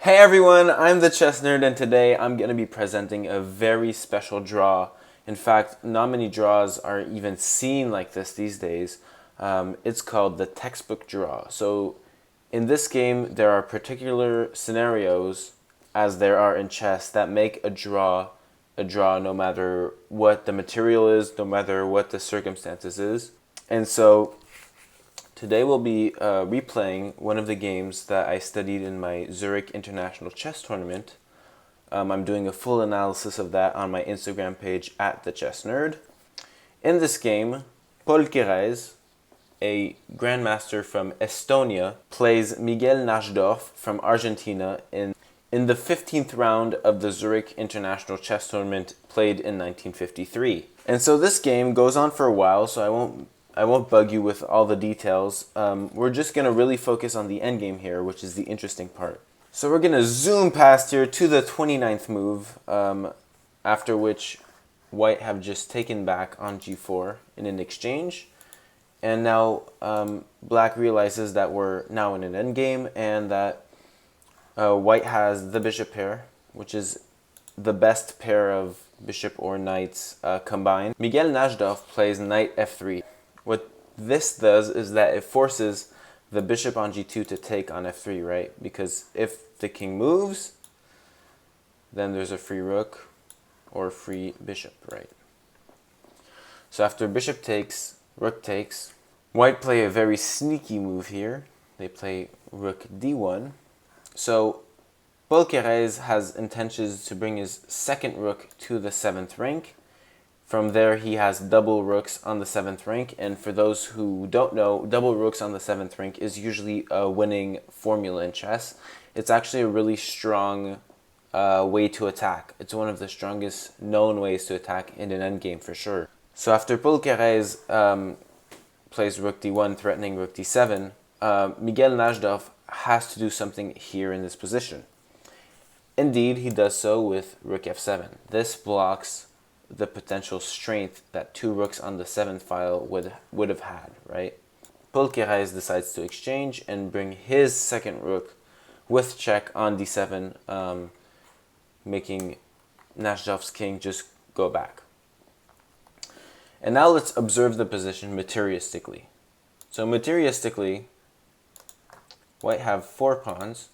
Hey everyone, I'm the Chess Nerd, and today I'm going to be presenting a very special draw. In fact, not many draws are even seen like this these days. It's called the textbook draw. So in this game, there are particular scenarios, as there are in chess, that make a draw no matter what the material is, no matter what the circumstances is. And so today we'll be replaying one of the games that I studied in my Zurich International Chess Tournament. I'm doing a full analysis of that on my Instagram page at the Chess Nerd. In this game, Paul Keres, a grandmaster from Estonia, plays Miguel Najdorf from Argentina in the 15th round of the Zurich International Chess Tournament played in 1953. And so this game goes on for a while, so I won't bug you with all the details. We're just going to really focus on the endgame here, which is the interesting part. So we're going to zoom past here to the 29th move, after which white have just taken back on g4 in an exchange. And now black realizes that we're now in an endgame and that white has the bishop pair, which is the best pair of bishop or knights combined. Miguel Najdorf plays knight f3. What this does is that it forces the bishop on g2 to take on f3, right? Because if the king moves, then there's a free rook or free bishop, right? So after bishop takes, rook takes, white play a very sneaky move here. They play rook d1. So Paul Keres has intentions to bring his second rook to the 7th rank. From there, he has double rooks on the 7th rank, and for those who don't know, double rooks on the 7th rank is usually a winning formula in chess. It's actually a really strong way to attack. It's one of the strongest known ways to attack in an endgame for sure. So after Paul Keres plays rook d1, threatening rook d7, Miguel Najdorf has to do something here in this position. Indeed, he does so with rook f7. This blocks the potential strength that two rooks on the 7th file would have had, right? Paul Keres decides to exchange and bring his second rook with check on d7, making Najdorf's king just go back. And now let's observe the position materialistically. So materialistically, white have 4 pawns,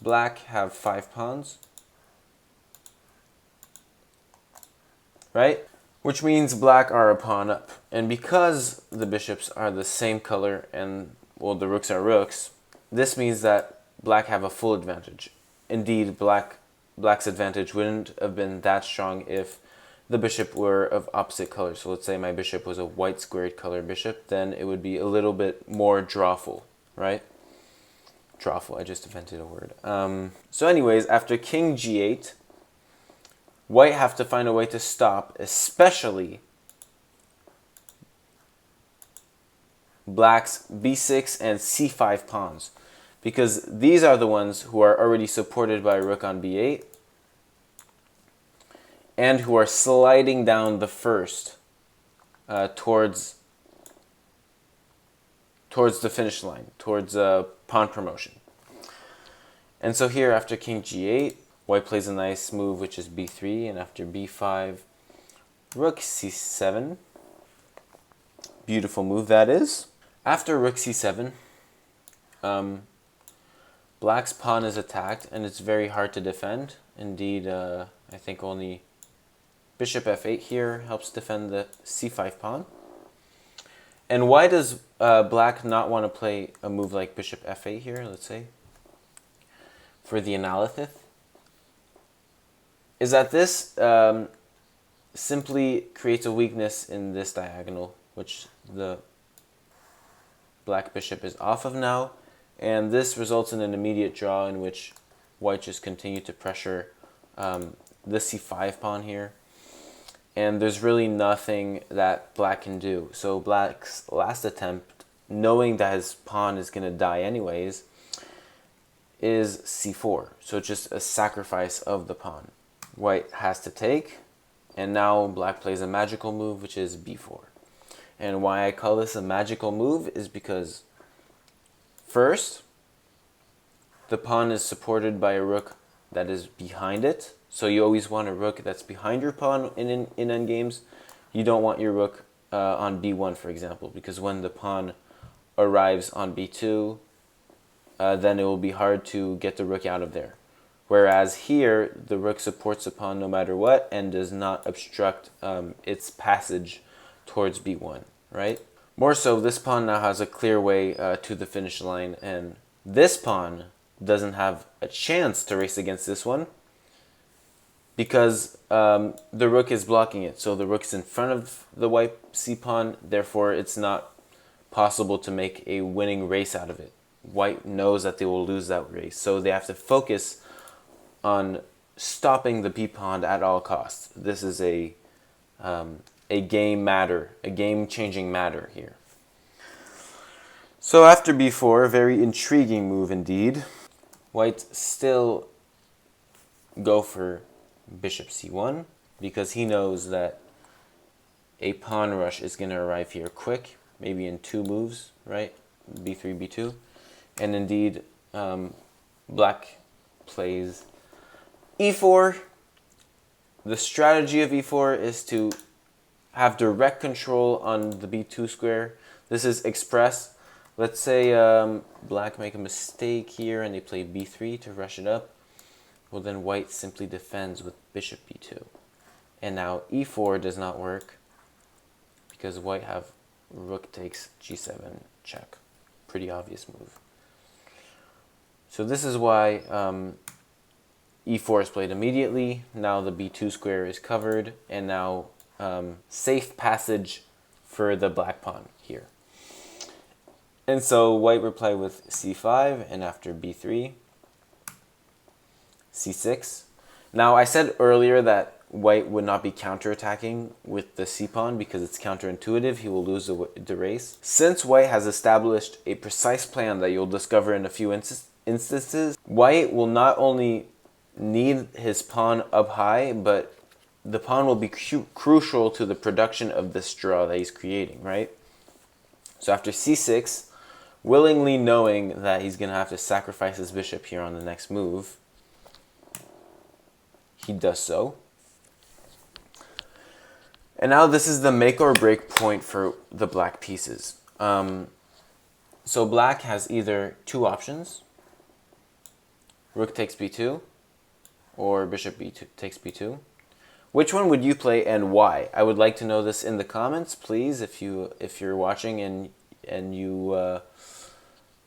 black have 5 pawns, right? Which means black are a pawn up. And because the bishops are the same color and, well, the rooks are rooks, this means that black have a full advantage. Indeed, black's advantage wouldn't have been that strong if the bishop were of opposite color. So let's say my bishop was a white squared color bishop, then it would be a little bit more drawful, right? Drawful, I just invented a word. So anyways, after king g8, white have to find a way to stop, especially black's b6 and c5 pawns, because these are the ones who are already supported by rook on b8 and who are sliding down the first towards the finish line, towards pawn promotion. And so here, after king g8, white plays a nice move, which is b3, and after b5, rook c7. Beautiful move that is. After rook c7, black's pawn is attacked, and it's very hard to defend. Indeed, I think only bishop f8 here helps defend the c5 pawn. And why does black not want to play a move like bishop f8 here, let's say, for the analysis? Is that this simply creates a weakness in this diagonal, which the black bishop is off of now, and this results in an immediate draw in which white just continue to pressure the c5 pawn here, and there's really nothing that black can do. So black's last attempt, knowing that his pawn is going to die anyways, is c4, so it's just a sacrifice of the pawn. White has to take, and now black plays a magical move, which is b4. And why I call this a magical move is because, first, the pawn is supported by a rook that is behind it. So you always want a rook that's behind your pawn in endgames. You don't want your rook on b1, for example, because when the pawn arrives on b2, then it will be hard to get the rook out of there. Whereas here, the rook supports the pawn no matter what and does not obstruct its passage towards b1, right? More so, this pawn now has a clear way to the finish line, and this pawn doesn't have a chance to race against this one because the rook is blocking it. So the rook's in front of the white c-pawn, therefore it's not possible to make a winning race out of it. White knows that they will lose that race, so they have to focus on stopping the b-pawn at all costs. This is a game-changing matter here. So after b4, a very intriguing move indeed. White still go for bishop c1 because he knows that a pawn rush is going to arrive here quick, maybe in 2 moves, right? b3, b2. And indeed, black plays e4. The strategy of e4 is to have direct control on the b2 square. This is express. Let's say black make a mistake here and they play b3 to rush it up. Well, then white simply defends with bishop b2. And now e4 does not work because white have rook takes g7 check. Pretty obvious move. So this is why e4 is played immediately. Now the b2 square is covered, and now safe passage for the black pawn here. And so white replied with c5, and after b3, c6. Now I said earlier that white would not be counterattacking with the c-pawn because it's counterintuitive. He will lose the race. Since white has established a precise plan that you'll discover in a few instances, white will not only need his pawn up high, but the pawn will be crucial to the production of this draw that he's creating, right? So after c6, willingly knowing that he's going to have to sacrifice his bishop here on the next move, he does so. And now this is the make or break point for the black pieces. So black has either 2 options. Rook takes b2 or bishop b2 takes b2. Which one would you play and why? I would like to know this in the comments, please, if you're watching and you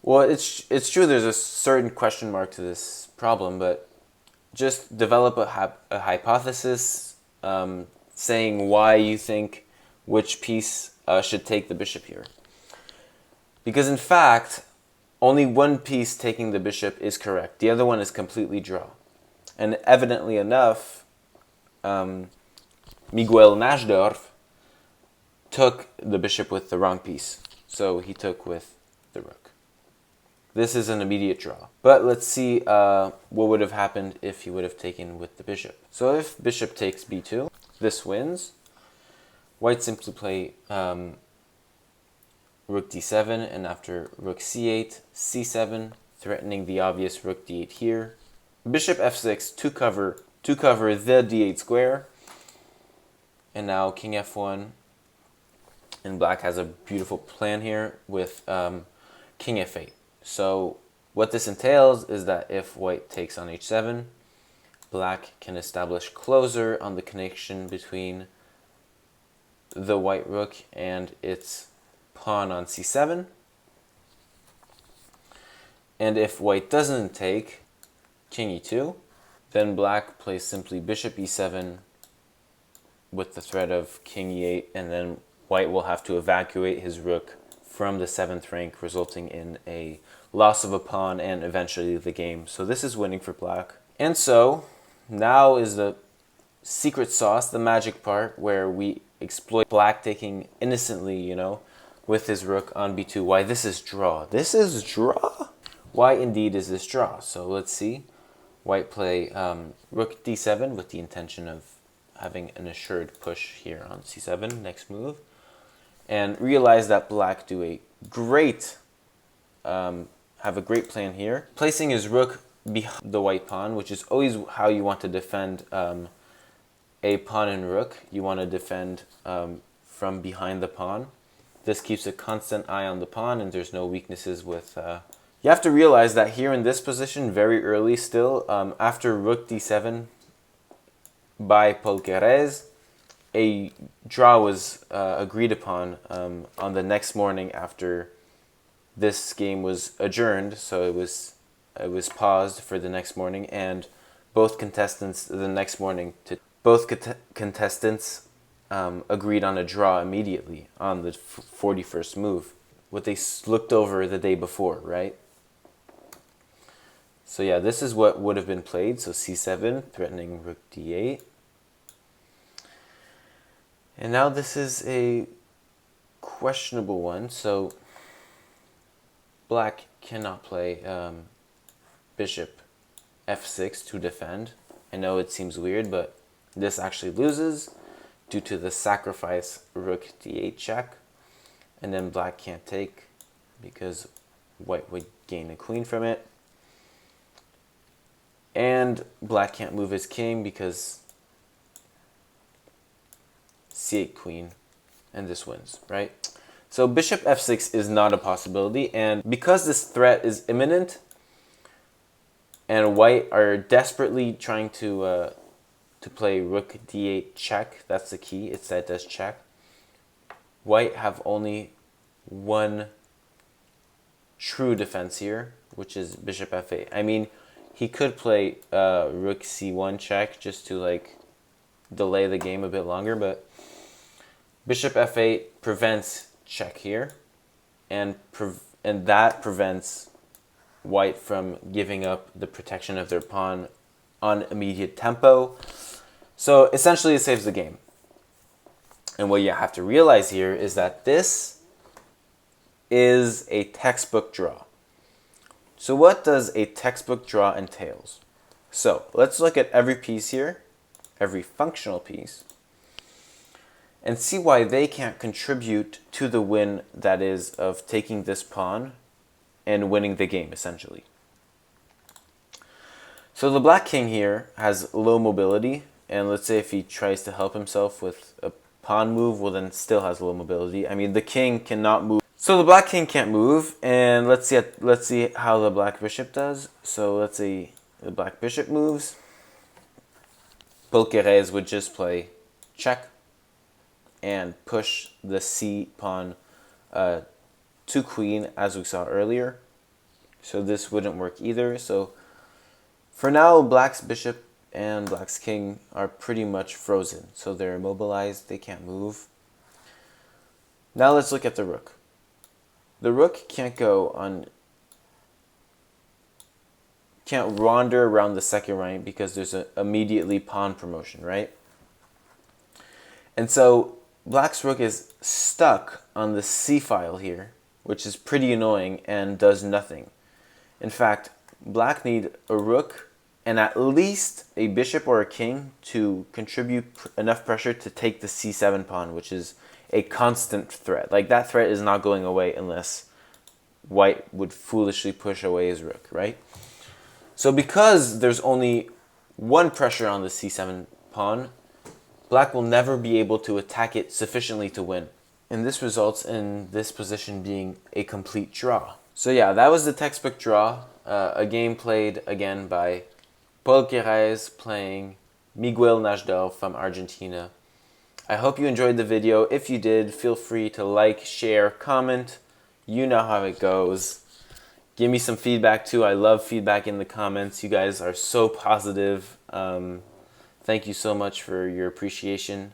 well, it's true there's a certain question mark to this problem, but just develop a hypothesis saying why you think which piece should take the bishop here. Because in fact, only one piece taking the bishop is correct. The other one is completely draw. And evidently enough, Miguel Najdorf took the bishop with the wrong piece. So he took with the rook. This is an immediate draw. But let's see what would have happened if he would have taken with the bishop. So if bishop takes b2, this wins. White simply play rook d7, and after rook c8, c7, threatening the obvious rook d8 here. Bishop f6 to cover the d8 square. And now king f1. And black has a beautiful plan here with king f8. So what this entails is that if white takes on h7, black can establish closure on the connection between the white rook and its pawn on c7. And if white doesn't take king e2, then black plays simply bishop e7 with the threat of king e8, and then white will have to evacuate his rook from the 7th rank, resulting in a loss of a pawn and eventually the game. So this is winning for black. And so now is the secret sauce, the magic part, where we exploit black taking innocently, you know, with his rook on b2. Why, this is draw. This is draw? Why indeed is this draw? So let's see. White play rook d7 with the intention of having an assured push here on c7, next move. And realize that black do a great have a great plan here. Placing his rook behind the white pawn, which is always how you want to defend a pawn and rook. You want to defend from behind the pawn. This keeps a constant eye on the pawn, and there's no weaknesses with... You have to realize that here in this position, very early still, after rook d7 by Paul Keres, a draw was agreed upon on the next morning after this game was adjourned, so it was paused for the next morning, and both contestants the next morning agreed on a draw immediately on the 41st move, what they looked over the day before, right? So yeah, this is what would have been played. So c7, threatening rook d8. And now this is a questionable one. So black cannot play bishop f6 to defend. I know it seems weird, but this actually loses due to the sacrifice rook d8 check. And then black can't take because white would gain a queen from it. And black can't move his king because c8 queen, and this wins, right? So bishop f6 is not a possibility, and because this threat is imminent, and white are desperately trying to play rook d8 check, that's the key, it's that does check. White have only one true defense here, which is bishop f8. I mean, he could play rook c1 check just to like delay the game a bit longer, but bishop f8 prevents check here, and that prevents white from giving up the protection of their pawn on immediate tempo. So essentially it saves the game. And what you have to realize here is that this is a textbook draw. So what does a textbook draw entails? So let's look at every piece here, every functional piece, and see why they can't contribute to the win that is of taking this pawn and winning the game, essentially. So the black king here has low mobility, and let's say if he tries to help himself with a pawn move, well then still has low mobility. I mean, the king cannot move. So the black king can't move, and let's see how the black bishop does. So let's see the black bishop moves. Paul Keres would just play check and push the c pawn to queen, as we saw earlier. So this wouldn't work either. So for now, black's bishop and black's king are pretty much frozen. So they're immobilized, they can't move. Now let's look at the rook. The rook can't wander around the second rank because there's immediately pawn promotion, right? And so black's rook is stuck on the c file here, which is pretty annoying and does nothing. In fact, black need a rook and at least a bishop or a king to contribute enough pressure to take the c7 pawn, which is a constant threat. Like, that threat is not going away unless white would foolishly push away his rook, right? So because there's only one pressure on the c7 pawn, black will never be able to attack it sufficiently to win. And this results in this position being a complete draw. So yeah, that was the textbook draw. A game played again by Paul Keres playing Miguel Najdal from Argentina. I hope you enjoyed the video. If you did, feel free to like, share, comment. You know how it goes. Give me some feedback too. I love feedback in the comments. You guys are so positive. Thank you so much for your appreciation.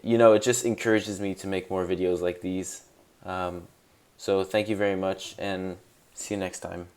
You know, it just encourages me to make more videos like these. So thank you very much, and see you next time.